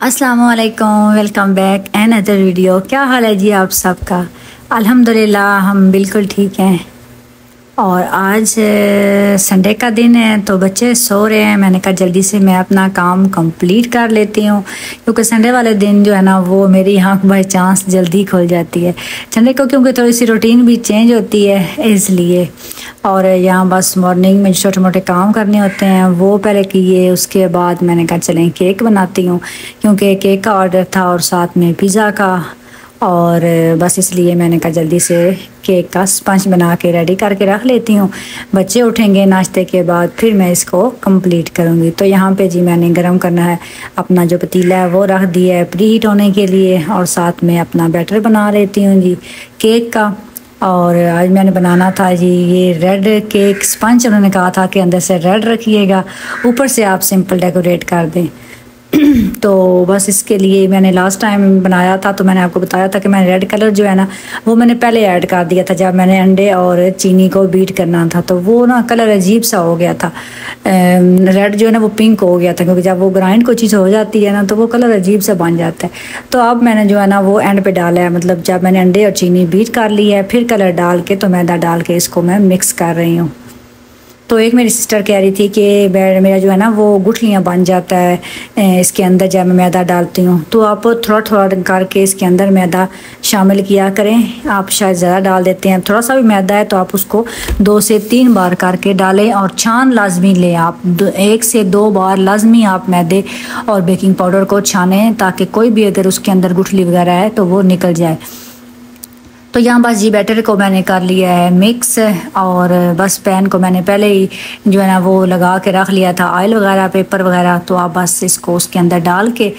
अस्सलामुअलैकुम, welcome back another video. क्या हाल है जी आप सबका? अल्हम्दुलिल्लाह हम बिल्कुल ठीक हैं। और आज संडे का दिन है तो बच्चे सो रहे हैं। मैंने कहा जल्दी से मैं अपना काम कंप्लीट कर लेती हूँ, क्योंकि संडे वाले दिन जो है ना वो मेरी आँख बाई चांस जल्दी खुल जाती है संडे को, क्योंकि थोड़ी सी रूटीन भी चेंज होती है इसलिए। और यहाँ बस मॉर्निंग में छोटे मोटे काम करने होते हैं वो पहले किए, उसके बाद मैंने कहा चलें केक बनाती हूँ, क्योंकि केक का ऑर्डर था और साथ में पिज़्ज़ा का। और बस इसलिए मैंने कहा जल्दी से केक का स्पंज बना के रेडी करके रख लेती हूँ। बच्चे उठेंगे नाश्ते के बाद फिर मैं इसको कंप्लीट करूँगी। तो यहाँ पे जी मैंने गरम करना है अपना जो पतीला है वो रख दिया है प्री हीट होने के लिए, और साथ में अपना बैटर बना लेती हूँ जी केक का। और आज मैंने बनाना था जी ये रेड केक स्पंज। उन्होंने कहा था कि अंदर से रेड रखिएगा, ऊपर से आप सिंपल डेकोरेट कर दें। तो बस इसके लिए मैंने लास्ट टाइम बनाया था तो मैंने आपको बताया था कि मैंने रेड कलर जो है ना वो मैंने पहले ऐड कर दिया था जब मैंने अंडे और चीनी को बीट करना था, तो वो ना कलर अजीब सा हो गया था। रेड जो है ना वो पिंक हो गया था, क्योंकि जब वो ग्राइंड कोई चीज़ हो जाती है ना तो वो कलर अजीब सा बन जाता है। तो अब मैंने जो है ना वो एंड पे डाला है, मतलब जब मैंने अंडे और चीनी बीट कर ली है फिर कलर डाल के तो मैदा डाल के इसको मैं मिक्स कर रही हूँ। तो एक मेरी सिस्टर कह रही थी कि मेरा जो है ना वो गुठलियाँ बन जाता है इसके अंदर जब मैं मैदा डालती हूँ। तो आप थोड़ा थोड़ा करके इसके अंदर मैदा शामिल किया करें। आप शायद ज़्यादा डाल देते हैं, थोड़ा सा भी मैदा है तो आप उसको 2 से 3 बार करके डालें, और छान लाजमी लें आप 1 से 2 बार लाजमी आप मैदे और बेकिंग पाउडर को छानें, ताकि कोई भी अगर उसके अंदर गुठली वगैरह है तो वो निकल जाए। तो यहाँ बस जी बैटर को मैंने कर लिया है मिक्स, और बस पैन को मैंने पहले ही जो है ना वो लगा के रख लिया था ऑयल वगैरह पेपर वगैरह। तो आप बस इसको उसके अंदर डाल के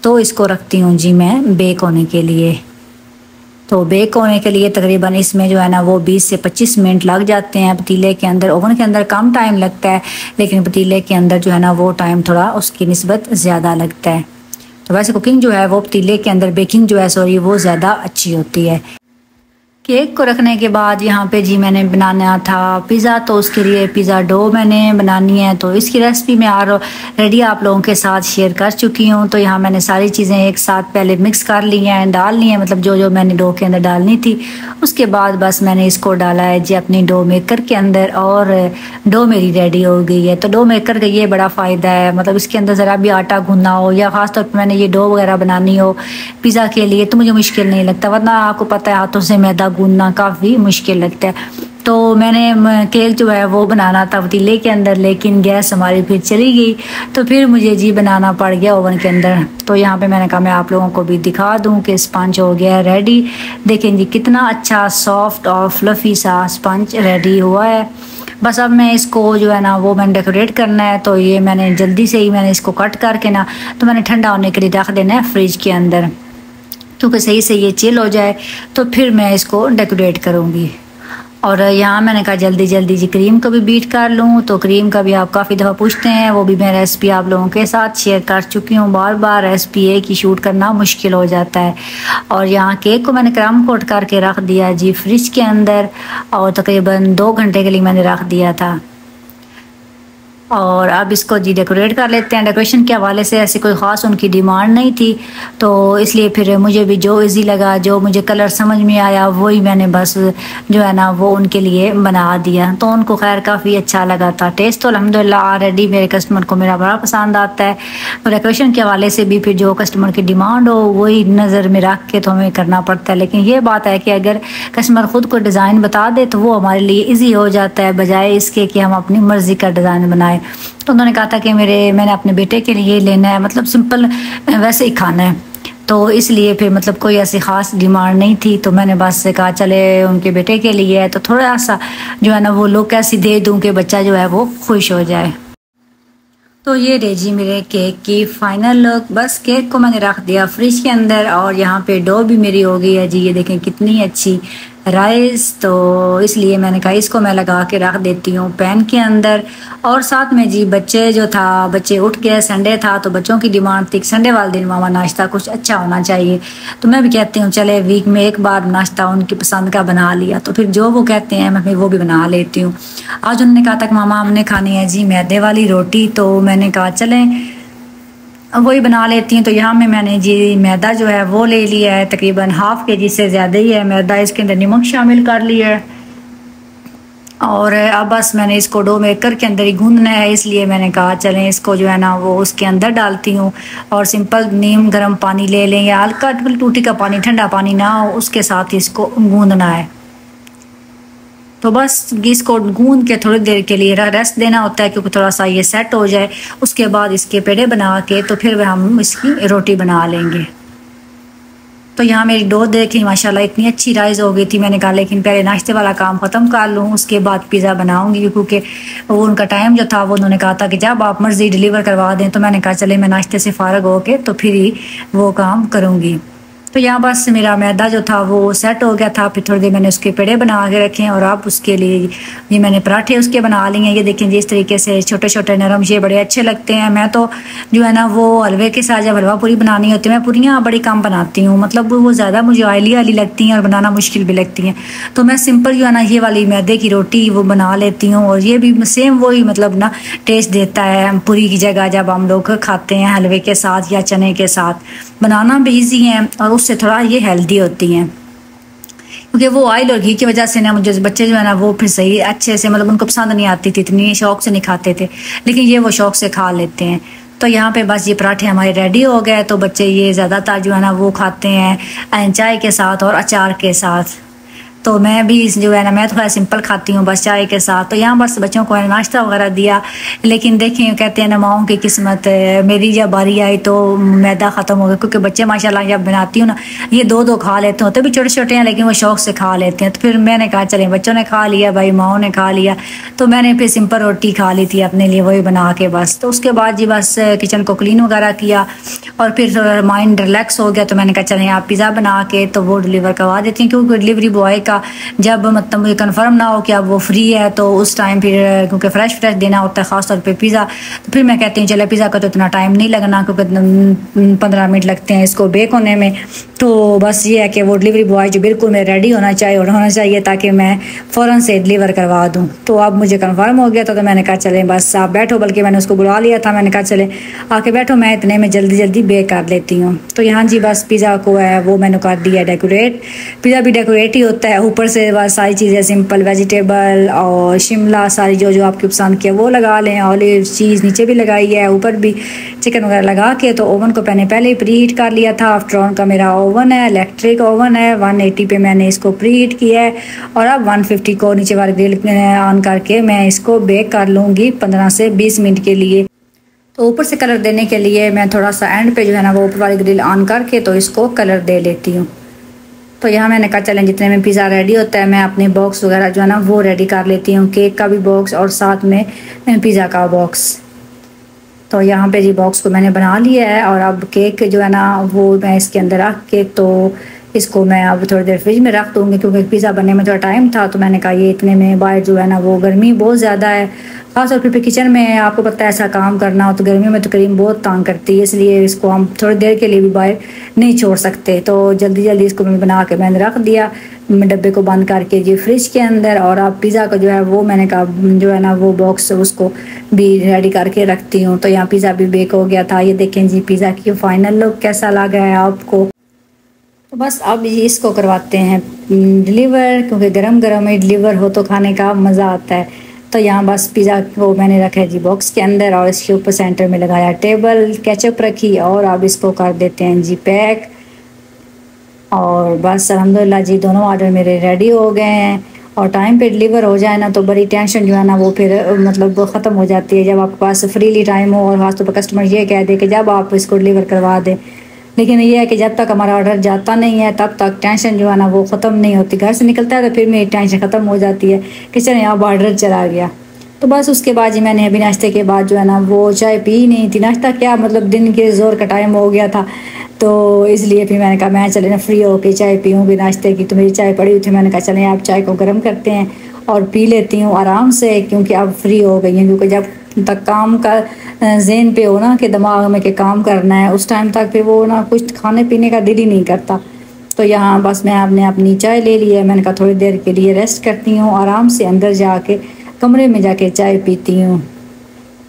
तो इसको रखती हूँ जी मैं बेक होने के लिए। तो बेक होने के लिए तकरीबन इसमें जो है ना वो 20 से 25 मिनट लग जाते हैं पतीले के अंदर। ओवन के अंदर कम टाइम लगता है, लेकिन पतीले के अंदर जो है ना वो टाइम थोड़ा उसकी निस्बत ज़्यादा लगता है। तो वैसे कुकिंग जो है वो पतीले के अंदर बेकिंग जो है सॉरी वो ज़्यादा अच्छी होती है। केक को रखने के बाद यहाँ पे जी मैंने बनाना था पिज़्ज़ा, तो उसके लिए पिज़्ज़ा डो मैंने बनानी है। तो इसकी रेसिपी मैं ऑलरेडी आप लोगों के साथ शेयर कर चुकी हूँ। तो यहाँ मैंने सारी चीज़ें एक साथ पहले मिक्स कर ली हैं, डाल ली हैं, मतलब जो जो मैंने डो के अंदर डालनी थी। उसके बाद बस मैंने इसको डाला है जी अपनी डो मेकर के अंदर, और डो मेरी रेडी हो गई है। तो डो मेकर का ये बड़ा फ़ायदा है, मतलब इसके अंदर ज़रा भी आटा गूंदना हो या ख़ासतौर पर मैंने ये डो वगैरह बनानी हो पिज़्ज़ा के लिए तो मुझे मुश्किल नहीं लगता, वरना आपको पता है हाथों से मैदा गूंदना काफ़ी मुश्किल लगता है। तो मैंने केक जो है वो बनाना था पतीले के अंदर, लेकिन गैस हमारी फिर चली गई, तो फिर मुझे जी बनाना पड़ गया ओवन के अंदर। तो यहाँ पे मैंने कहा मैं आप लोगों को भी दिखा दूँ कि स्पंज हो गया है रेडी। देखें जी कितना अच्छा सॉफ्ट और फ्लफ़ी सा स्पंज रेडी हुआ है। बस अब मैं इसको जो है ना वो मैंने डेकोरेट करना है। तो ये मैंने जल्दी से ही मैंने इसको कट करके ना तो मैंने ठंडा होने के लिए रख देना है फ्रिज के अंदर, क्योंकि सही से ये चिल हो जाए तो फिर मैं इसको डेकोरेट करूँगी। और यहाँ मैंने कहा जल्दी जल्दी जी क्रीम को भी बीट कर लूँ। तो क्रीम का भी आप काफ़ी दफ़ा पूछते हैं, वो भी मैं रेसिपी आप लोगों के साथ शेयर कर चुकी हूँ। बार बार रेसिपी एक ही शूट करना मुश्किल हो जाता है। और यहाँ केक को मैंने क्रम कोट करके रख दिया जी फ्रिज के अंदर, और तकरीबन 2 घंटे के लिए मैंने रख दिया था। और अब इसको जी डेकोरेट कर लेते हैं। डेकोरेशन के हवाले से ऐसी कोई ख़ास उनकी डिमांड नहीं थी, तो इसलिए फिर मुझे भी जो इजी लगा, जो मुझे कलर समझ में आया वही मैंने बस जो है ना वो उनके लिए बना दिया। तो उनको खैर काफ़ी अच्छा लगा था। टेस्ट तो अल्हम्दुलिल्लाह ऑलरेडी मेरे कस्टमर को मेरा बड़ा पसंद आता है। तो डेकोरेशन के हवाले से भी फिर जो कस्टमर की डिमांड हो वही नज़र में रख के तो हमें करना पड़ता है। लेकिन ये बात है कि अगर कस्टमर ख़ुद को डिज़ाइन बता दे तो वो हमारे लिए ईजी हो जाता है, बजाय इसके कि हम अपनी मर्ज़ी का डिज़ाइन बनाएं। तो उन्होंने कहा था कि मैंने अपने बेटे के लिए लेना है, मतलब सिंपल वैसे ही खाना है। तो इसलिए फिर मतलब कोई ऐसी ख़ास डिमांड नहीं थी, तो मैंने बस से कहा चले उनके बेटे के लिए है तो थोड़ा सा जो है ना वो लुक ऐसी दे दूँ कि बच्चा जो है वो खुश हो जाए। तो ये रही जी मेरे केक की फाइनल लुक। बस केक को मैंने रख दिया फ्रिज के अंदर, और यहाँ पे डो भी मेरी हो गई है जी। ये देखें कितनी अच्छी राइस। तो इसलिए मैंने कहा इसको मैं लगा के रख देती हूँ पैन के अंदर। और साथ में जी बच्चे उठ गए, संडे था तो बच्चों की डिमांड थी संडे वाले दिन मामा नाश्ता कुछ अच्छा होना चाहिए। तो मैं भी कहती हूँ चले वीक में एक बार नाश्ता उनकी पसंद का बना लिया, तो फिर जो वो कहते हैं मैं फिर वो भी बना लेती हूँ। आज उन्होंने कहा था कि मामा हमने खानी है जी मैदे वाली रोटी, तो मैंने कहा चलें वही बना लेती हूँ। तो यहाँ में मैंने जी मैदा जो है वो ले लिया है, तकरीबन हाफ़ केजी से ज़्यादा ही है मैदा। इसके अंदर नमक शामिल कर लिया है और अब बस मैंने इसको डो मेकर के अंदर ही गूंदना है, इसलिए मैंने कहा चलें इसको जो है ना वो उसके अंदर डालती हूँ। और सिंपल नीम गर्म पानी ले लें या हल्का टूटी का पानी, ठंडा पानी ना हो, उसके साथ इसको गूंदना है। तो बस इसको गूंद के थोड़ी देर के लिए रेस्ट देना होता है, क्योंकि थोड़ा सा ये सेट हो जाए। उसके बाद इसके पेड़े बना के तो फिर हम इसकी रोटी बना लेंगे। तो यहाँ मेरी डो देखी माशाल्लाह इतनी अच्छी राइज़ हो गई थी। मैंने कहा लेकिन पहले नाश्ते वाला काम ख़त्म कर लूँ, उसके बाद पिज़्ज़ा बनाऊँगी, क्योंकि वो उनका टाइम जो था वो उन्होंने कहा था कि जब आप मर्ज़ी डिलीवर करवा दें। तो मैंने कहा चले मैं नाश्ते से फ़ारग हो के तो फिर ही वो काम करूँगी। तो यहाँ बस मेरा मैदा जो था वो सेट हो गया था। फिर थोड़ी देर मैंने उसके पेड़े बना के रखे हैं और अब उसके लिए ये मैंने पराठे उसके बना लिए हैं। ये देखें जी इस तरीके से छोटे छोटे नरम, ये बड़े अच्छे लगते हैं। मैं तो जो है ना वो हलवे के साथ जब हलवा पूरी बनानी होती है, मैं पूरियाँ बड़ी कम बनाती हूँ, मतलब वो ज़्यादा मुझे ऑयली लगती हैं और बनाना मुश्किल भी लगती हैं। तो मैं सिंपल जो है ना ये वाली मैदे की रोटी वो बना लेती हूँ और ये भी सेम वही मतलब ना टेस्ट देता है पूरी की जगह जब हम लोग खाते हैं हलवे के साथ या चने के साथ। बनाना भी ईजी है और उससे थोड़ा ये हेल्दी होती हैं, क्योंकि वो ऑयल और घी की वजह से ना मुझे बच्चे जो है ना वो फिर सही अच्छे से मतलब उनको पसंद नहीं आती थी, इतनी शौक से नहीं खाते थे, लेकिन ये वो शौक से खा लेते हैं। तो यहाँ पे बस ये पराठे हमारे रेडी हो गए। तो बच्चे ये ज़्यादातर जो है ना वो खाते हैं चाय के साथ और अचार के साथ। तो मैं भी जो है ना मैं थोड़ा सिंपल खाती हूँ बस चाय के साथ। तो यहाँ बस बच्चों को नाश्ता वगैरह दिया, लेकिन देखें कहते हैं ना माओं की किस्मत, मेरी जब बारी आई तो मैदा ख़त्म हो गया, क्योंकि बच्चे माशाल्लाह जब बनाती हूँ ना ये दो दो खा लेते हैं, तो भी छोटे छोटे हैं लेकिन वो शौक से खा लेते हैं। तो फिर मैंने कहा चले बच्चों ने खा लिया, भाई माओं ने खा लिया, तो मैंने फिर सिंपल रोटी खा ली थी अपने लिए वही बना के बस। तो उसके बाद जी बस किचन को क्लीन वगैरह किया और फिर माइंड रिलैक्स हो गया। तो मैंने कहा चलें आप पिज़्ज़ा बना के तो वो डिलीवर करवा देती हैं, क्योंकि डिलीवरी बॉय का जब मतलब मुझे कंफर्म ना हो कि अब वो फ्री है तो उस टाइम फिर क्योंकि फ्रेश देना होता है ख़ास तौर पे पिज़्ज़ा। तो फिर मैं कहती हूँ चलो पिज़्ज़ा का तो इतना टाइम नहीं लगना, क्योंकि 15 मिनट लगते हैं इसको बेक होने में। तो बस ये है कि वो डिलीवरी बॉय जो बिल्कुल मैं रेडी होना चाहिए ताकि मैं फ़ौरन से डिलीवर करवा दूँ। तो अब मुझे कंफर्म हो गया था, तो मैंने कहा चले बस आप बैठो, बल्कि मैंने उसको बुला लिया था, मैंने कहा चले आके बैठो, मैं इतने में जल्दी जल्दी बेक कर लेती हूँ। तो यहाँ जी बस पिज़्ज़ा को है वो मैंने कर दिया डेकोरेट। पिज़्ज़ा भी डेकोरेट ही होता है, ऊपर से बस सारी चीज़ें सिंपल वेजिटेबल और शिमला सारी जो जो आपकी पसंद की वो लगा लें, ऑलिव चीज़ नीचे भी लगाई है, ऊपर भी चिकन वगैरह लगा के। तो ओवन को मैंने पहले ही प्री हीट कर लिया था। आफ्टर ऑन का मेरा ओवन है, इलेक्ट्रिक ओवन है, 180 पे मैंने इसको प्री हीट किया है और अब 150 को नीचे वाले ग्रिल ऑन करके मैं इसको बेक कर लूँगी 15 से 20 मिनट के लिए। तो ऊपर से कलर देने के लिए मैं थोड़ा सा एंड पे जो है ना वो ऊपर वाली ग्रिल ऑन करके तो इसको कलर दे लेती हूँ। तो यहाँ मैंने कहा चलें जितने में पिज़्ज़ा रेडी होता है मैं अपने बॉक्स वगैरह जो है ना वो रेडी कर लेती हूँ, केक का भी बॉक्स और साथ में पिज़्ज़ा का बॉक्स। तो यहाँ पे जी बॉक्स को मैंने बना लिया है और अब केक जो है ना वो मैं इसके अंदर रख के तो इसको मैं अब थोड़ी देर फ्रिज में रख दूँगी, क्योंकि पिज़्ज़ा बनने में थोड़ा टाइम था। तो मैंने कहा ये इतने में बाहर जो है ना वो गर्मी बहुत ज़्यादा है, ख़ास तौर पर किचन में आपको पता है ऐसा काम करना हो तो गर्मियों में तो क्रीम बहुत तंग करती है, इसलिए इसको हम थोड़ी देर के लिए भी बाहर नहीं छोड़ सकते। तो जल्दी जल्दी इसको मैं बना के मैंने रख दिया डब्बे को बंद करके जी फ्रिज के अंदर। और अब पिज़्ज़ा का जो है वो मैंने कहा जो है ना वो बॉक्स उसको भी रेडी करके रखती हूँ। तो यहाँ पिज़्ज़ा भी बेक हो गया था, ये देखें जी पिज़्ज़ा की फाइनल लुक कैसा लगा है आपको। तो बस अब इसको करवाते हैं डिलीवर, क्योंकि गरम गरम ही डिलीवर हो तो खाने का मज़ा आता है। तो यहाँ बस पिज़्ज़ा को मैंने रखा है जी बॉक्स के अंदर और इसके ऊपर सेंटर में लगाया टेबल, केचप रखी और अब इसको कर देते हैं जी पैक। और बस अल्हम्दुलिल्लाह जी दोनों ऑर्डर मेरे रेडी हो गए हैं। और टाइम पे डिलीवर हो जाए ना तो बड़ी टेंशन जो है ना वो फिर मतलब ख़त्म हो जाती है, जब आपके पास फ्रीली टाइम हो और ख़ासतौर पर कस्टमर ये कह दे कि जब आप इसको डिलीवर करवा दें। लेकिन ये है कि जब तक हमारा ऑर्डर जाता नहीं है तब तक टेंशन जो है ना वो ख़त्म नहीं होती। घर से निकलता है तो फिर मेरी टेंशन ख़त्म हो जाती है कि चलें अब ऑर्डर चला गया। तो बस उसके बाद जी मैंने अभी नाश्ते के बाद जो है ना वो चाय पी नहीं थी, नाश्ता क्या मतलब दिन के ज़ोर का टाइम हो गया था, तो इसलिए फिर मैंने कहा मैं चले ना फ्री होके चाय पीऊँगी नाश्ते की। तो मेरी चाय पड़ी हुई थी, मैंने कहा चलें आप चाय को गर्म करते हैं और पी लेती हूँ आराम से, क्योंकि अब फ्री हो गई हूँ। क्योंकि जब तक काम का ज़हन पे हो ना कि दिमाग में कि काम करना है उस टाइम तक फिर वो ना कुछ खाने पीने का दिल ही नहीं करता। तो यहाँ बस मैं आपने अपनी चाय ले ली है, मैंने कहा थोड़ी देर के लिए रेस्ट करती हूँ, आराम से अंदर जाके कमरे में जाके चाय पीती हूँ।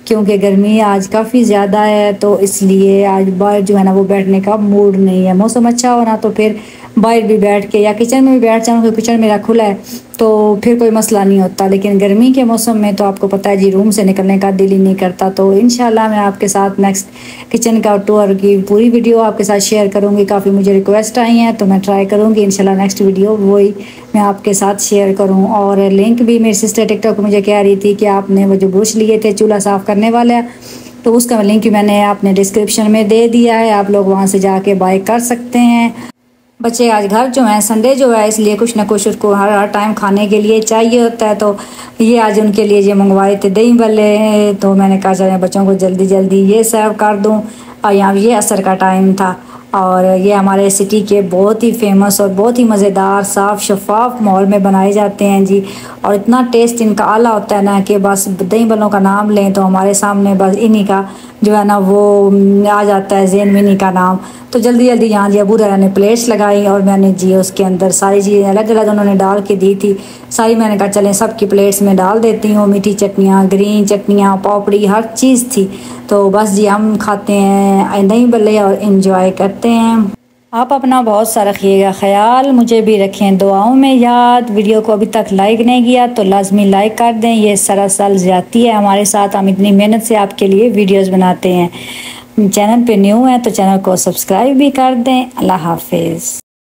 क्योंकि गर्मी आज काफ़ी ज़्यादा है, तो इसलिए आज बाहर जो है ना वो बैठने का मूड नहीं है। मौसम अच्छा हो ना तो फिर बाहर भी बैठ के या किचन में भी बैठ जाऊँ, क्योंकि किचन मेरा खुला है तो फिर कोई मसला नहीं होता। लेकिन गर्मी के मौसम में तो आपको पता है जी, रूम से निकलने का दिल ही नहीं करता। तो इंशाल्लाह मैं आपके साथ नेक्स्ट किचन का टूर की पूरी वीडियो आपके साथ शेयर करूँगी। काफ़ी मुझे रिक्वेस्ट आई हैं तो मैं ट्राई करूँगी इंशाल्लाह नेक्स्ट वीडियो वही मैं आपके साथ शेयर करूँ। और लिंक भी मेरी सिस्टर टिकटॉक मुझे कह रही थी कि आपने वो जो ब्रश लिए थे चूल्हा साफ़ करने वाला, तो उसका लिंक मैंने आपने डिस्क्रिप्शन में दे दिया है, आप लोग वहाँ से जाके बाय कर सकते हैं। बच्चे आज घर जो है संडे जो है, इसलिए कुछ ना कुछ उसको हर टाइम खाने के लिए चाहिए होता है। तो ये आज उनके लिए ये मंगवाए थे दही भल्ले, तो मैंने कहा चले बच्चों को जल्दी जल्दी ये सर्व कर दूं। और यहाँ ये असर का टाइम था, और ये हमारे सिटी के बहुत ही फेमस और बहुत ही मज़ेदार साफ़ शफाफ माहौल में बनाए जाते हैं जी। और इतना टेस्ट इनका आला होता है ना कि बस दही भल्लों का नाम लें तो हमारे सामने बस इन्हीं का जो है ना वो आ जाता है ज़हन में, इन्हीं का नाम। तो जल्दी जल्दी यहाँ जी अबू रैया ने प्लेट्स लगाई और मैंने जी उसके अंदर सारी चीज़ें अलग अलग उन्होंने डाल के दी थी सारी। मैंने कहा चलें सबकी प्लेट्स में डाल देती हूँ, मीठी चटनियाँ, ग्रीन चटनियाँ, पापड़ी, हर चीज़ थी। तो बस जी हम खाते हैं दही भल्ले और इन्जॉय करते हैं। आप अपना बहुत सा रखिएगा ख्याल, मुझे भी रखें दुआओं में याद। वीडियो को अभी तक लाइक नहीं किया तो लाजमी लाइक कर दें, ये सरासर ज़्यादती है हमारे साथ, हम इतनी मेहनत से आपके लिए वीडियोस बनाते हैं। चैनल पे न्यू है तो चैनल को सब्सक्राइब भी कर दें। अल्लाह हाफिज़।